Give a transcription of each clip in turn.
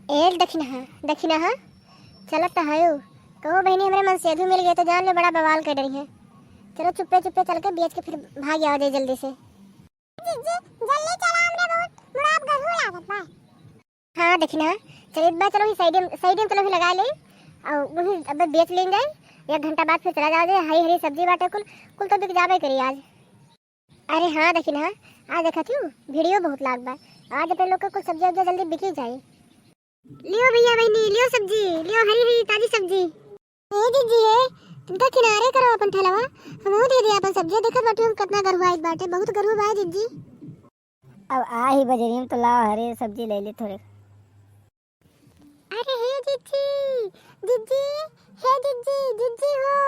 एक दखिना हा चलत तो है कहो बहनी हमारे मन सेधु मिल गए तो जान ले बड़ा बवाल कर रही है। चलो चुप्पे चुप्पे चल के बेच के फिर भाग जाओ दे जल्दी से। जीजी जल्दी चला हमरे बहुत मुड़ा आप गधू लागत बा। हाँ दखिना चल एक बार चलो ही साइड में चलो ही लगा ले और वही अब बेच लेंगे। 1 घंटा बाद फिर चला जाओ दे हरी हरी सब्जी बाटे कुल कुल तो बिक जाबे करी आज। अरे हाँ दखिना आज देखा थी वीडियो बहुत लाग बा आज अपने लोग को कुछ सब्जी जल्दी बिकी जाए। लियो भैया बहनी लियो सब्जी लियो हरी हरी ताजी सब्जी। ए दीदी तुमका किनारे करो अपन ठेलावा हमहू दे दे अपन सब्जी देखत बाटे हम कितना गरुआ इस बाटे बहुत गरुआ बा दीदी। अब आ ही बजरी में तो लाओ हरी सब्जी ले ले थोड़े। अरे हे दीदी दीदी हे दीदी दीदी हो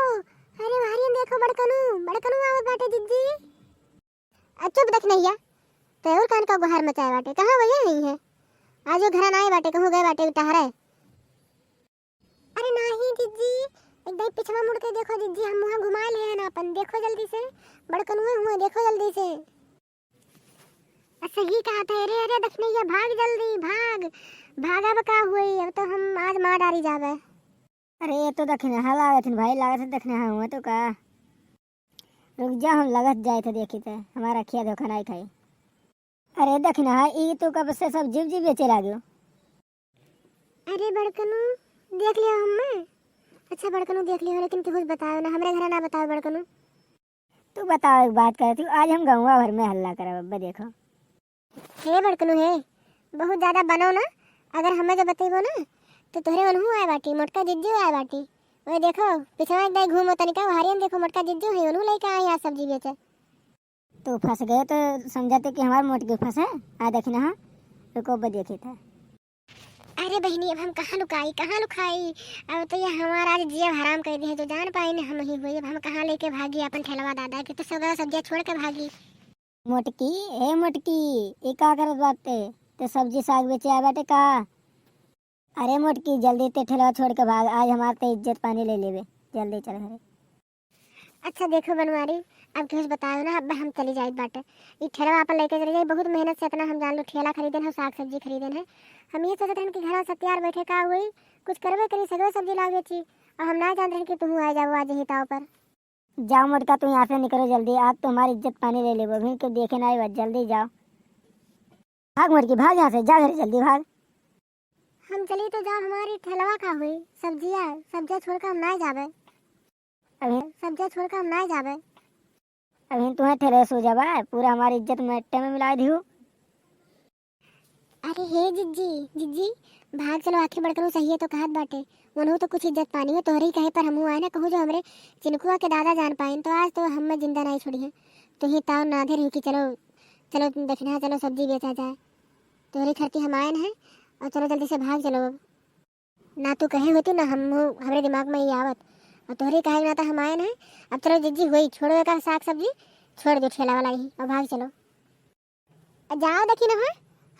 अरे भारी देखो बड़कनू आवत बाटे दीदी। चुप देख नैया तो और कान का गुहार मचाए बाटे कहां भैया नहीं है आज वो घर आए बाटे कहूँ गए बाटे टहरे। अरे नहीं दीदी एकदम पिछवा मुड़ के देखो दीदी हम वहाँ घुमा ले हैं ना अपन देखो जल्दी से बड़कनुए हुए देखो जल्दी से। सही कहा था अरे अरे दखने ये भाग जल्दी भागा बका हुई अब तो हम आज मार डारी जावे। अरे ये तो दखने हा लागत भाई लागत दखने हा हुआ तो का रुक जा हम लगत जाए थे देखी थे हमारा खिया धोखा नहीं खाई। अरे दखना ई तो कब से सब जीव जीव बेचे लागो। अरे बड़कनू देख लिया हम अच्छा बड़कनू देख लिया लेकिन कुछ बताओ ना हमरे घर ना बताओ बड़कनू। तू बताओ एक बात करती आज हम गाँव भर में हल्ला करा बब्बा देखो। हे बड़कनू है बहुत ज्यादा बनो ना अगर हमें जो बतेबो ना तो तोहरे मनहू आए बाटी मोटका जिज्जू आए बाटी वो देखो पिछवा एक घूमो तनिका हरियन देखो मोटका जिज्जू है उन्हों लेके आए यहाँ सब्जी बेचे। तो फंस गए तो समझाते कि हमारे मोट के फंसे आ देखना हाँ रुको देखी था। अरे बहनी अब हम कहाँ लुकाई अब तो ये हमारा आज जिया हराम कर दिए जो जान पाए ना हम ही हुई अब हम कहाँ लेके भागी अपन ठेलवा दादा के तो सब सब्जियाँ छोड़ के भागी। मोटकी ए मोटकी ये का करत बाटे तो सब्जी साग बेचे आ बाटे का। अरे मोटकी जल्दी ते ठेलवा छोड़ के भाग आज हमारे ते इज्जत पानी ले लेवे जल्दी चल घरे। अच्छा देखो बनवारी अब कुछ बताओ ना अब हम चली जाए बाटे ये ठेला अपन लेके चले जाए बहुत मेहनत से इतना हम जान लो ठेला खरीदे है साग सब्जी खरीदे है। हम ये सोचते हैं कि घर सत्यार बैठे का हुई कुछ करवे करी सगो सब्जी ला बेची और हम ना जान रहे कि तुम आ जाओ आज ही ताव पर। जाओ मोटका तू यहाँ से निकलो जल्दी आज तो हमारी इज्जत पानी ले ले भी के देखे ना आई जल्दी जाओ भाग मोटकी भाग यहाँ से जा घर जल्दी भाग। हम चली तो जाओ हमारी ठेलवा का हुई सब्जियाँ छोड़ कर हम ना जावे सब्जियाँ छोड़ कर हम ना जावे। अभी तुम्हें ठेले सो जावा पूरा हमारी इज्जत मट्टे में मिला दी। अरे हे जिज्जी भाग चलो आखिर बड़कनू सही है तो कहत बाटे उन्हों तो कुछ इज्जत पानी है तोहरी कहे पर हमू आए ना कहूँ जो हमरे चिनकुआ के दादा जान पाए तो आज तो हमें जिंदा नहीं छोड़ी है तो ही ताव ना दे रही कि चलो चलो देखना चलो सब्जी बेचा जाए तोहरी खर्ची हम आए है और चलो जल्दी से भाग चलो ना तू कहे होती ना हम हमारे दिमाग में ही आवत और तोहरी कहे ना तो हम आए हैं। अब चलो जिज्जी हुई छोड़ो का साग सब्जी छोड़ दो ठेला वाला ही और भाग चलो जाओ देखी ना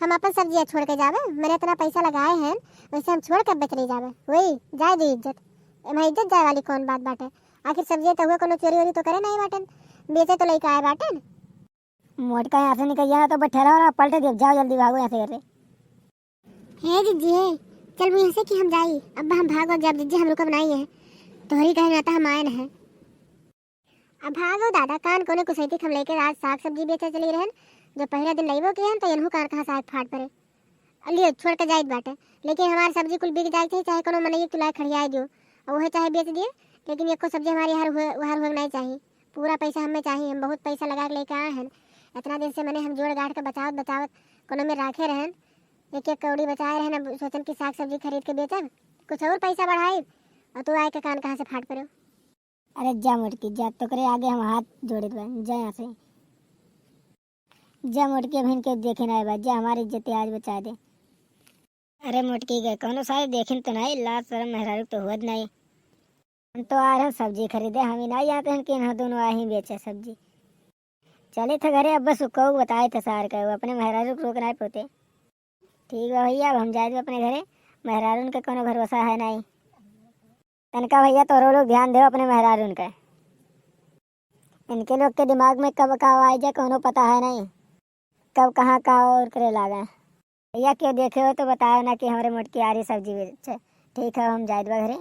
हम अपन सब्जियाँ छोड़ के जावे मैंने इतना पैसा लगाए हैं वैसे हम छोड़ कर बेच नहीं जावे वही जाए दी इज्जत हमारी इज्जत जाए वाली कौन बात बाटे आखिर सब्जियाँ तो हुए कोनो चोरी वोरी तो करे नहीं बाटन बेचे तो लेके आए बाटन। मोटका यहाँ से निकल जाना तो ठेला वाला पलटे दे जाओ जल्दी भागो यहाँ से घर। हे जिज्जी है चल वो यहाँ से कि हम जाई अब हम भागो जब जिज्जी हम लोग को बनाई है तोहरी कहे ना तो हम आए हैं। अब भागो दादा कान कोने कुसैती हम लेके आज साग सब्जी बेचे चली रहन जो पहले दिन लेबो किए तो इनहु कार कहाँ साग फाट पड़े लियो छोड़ के जाइत बाटे लेकिन हमारी सब्जी कुल बिक जाए थे चाहे कोनो मनई तुलाए खड़ियाए दियो और वह चाहे बेच दिए लेकिन एको सब्जी हमारी हर हुए नहीं चाहिए पूरा पैसा हमें चाहिए हम बहुत पैसा लगा के लेके आए हैं इतना दिन से मैंने हम जोड़ गाड़ के बचावत कोनो में राखे रहन एक कौड़ी बचाए रहन सोचन की साग सब्जी खरीद के बेचब कुछ और पैसा बढ़ाए और तू आए के कान कहाँ से फाट पड़ो। अरे जा मोटकी जा तो करे आगे हम हाथ जोड़े जा यहाँ से जा मोटकी बहन के देखे ना बा जा हमारी इज्जत आज बचा दे। अरे मोटकी गए कौनो सारे देखें तो नहीं लाज शर्म मेहरारू तो हुआ नहीं हम तो आ रहे हैं सब्जी खरीदे हम ही नहीं आते हैं कि हाँ दोनों आ ही बेचे सब्जी चले थे घरे अब बस उसको बताए थे सार का वो अपने मेहरारू को रोक नहीं पाते। ठीक है भैया अब हम जाए अपने घरे मेहरारू का कोनो भरोसा है नहीं तनका भैया तोरो लोग ध्यान दो अपने मेहरारू का इनके लोग के दिमाग में कब का आ जाए कोनो पता है नहीं कब कहाँ का और करे लागा। भैया क्यों देखे हो तो बताओ ना कि हमारे मोटकी आ रही सब्जी बेचे। ठीक है हम जाए घरे।